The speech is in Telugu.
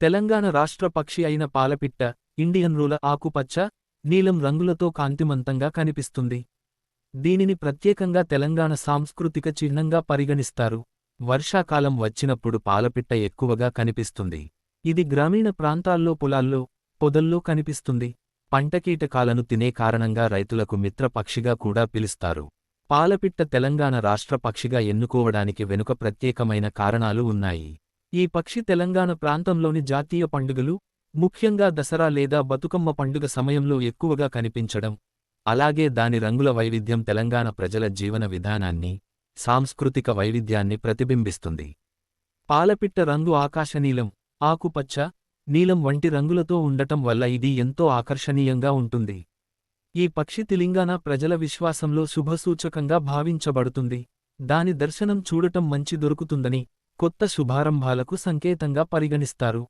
తెలంగాణ రాష్ట్ర పక్షి అయిన పాలపిట్ట, ఇండియన్ రూల ఆకుపచ్చ, నీలం రంగులతో కాంతిమంతంగా కనిపిస్తుంది. దీనిని ప్రత్యేకంగా తెలంగాణ సాంస్కృతిక చిహ్నంగా పరిగణిస్తారు. వర్షాకాలం వచ్చినప్పుడు పాలపిట్ట ఎక్కువగా కనిపిస్తుంది. ఇది గ్రామీణ ప్రాంతాల్లో పొలాల్లో, పొదల్లో కనిపిస్తుంది. పంటకీటకాలను తినే కారణంగా రైతులకు మిత్ర పక్షిగా కూడా పిలుస్తారు. పాలపిట్ట తెలంగాణ రాష్ట్ర పక్షిగా ఎన్నుకోవడానికి వెనుక ప్రత్యేకమైన కారణాలు ఉన్నాయి. ఈ పక్షి తెలంగాణ ప్రాంతంలోని జాతీయ పండుగలు, ముఖ్యంగా దసరా లేదా బతుకమ్మ పండుగ సమయంలో ఎక్కువగా కనిపించడం, అలాగే దాని రంగుల వైవిధ్యం తెలంగాణ ప్రజల జీవన విధానాన్ని, సాంస్కృతిక వైవిధ్యాన్ని ప్రతిబింబిస్తుంది. పాలపిట్ట రంగు ఆకాశనీలం, ఆకుపచ్చ, నీలం వంటి రంగులతో ఉండటం వల్ల ఇది ఎంతో ఆకర్షణీయంగా ఉంటుంది. ఈ పక్షి తెలంగాణ ప్రజల విశ్వాసంలో శుభసూచకంగా భావించబడుతుంది. దాని దర్శనం చూడటం మంచి దొరుకుతుందని, కొత్త శుభారంభాలకు సంకేతంగా పరిగణిస్తారు.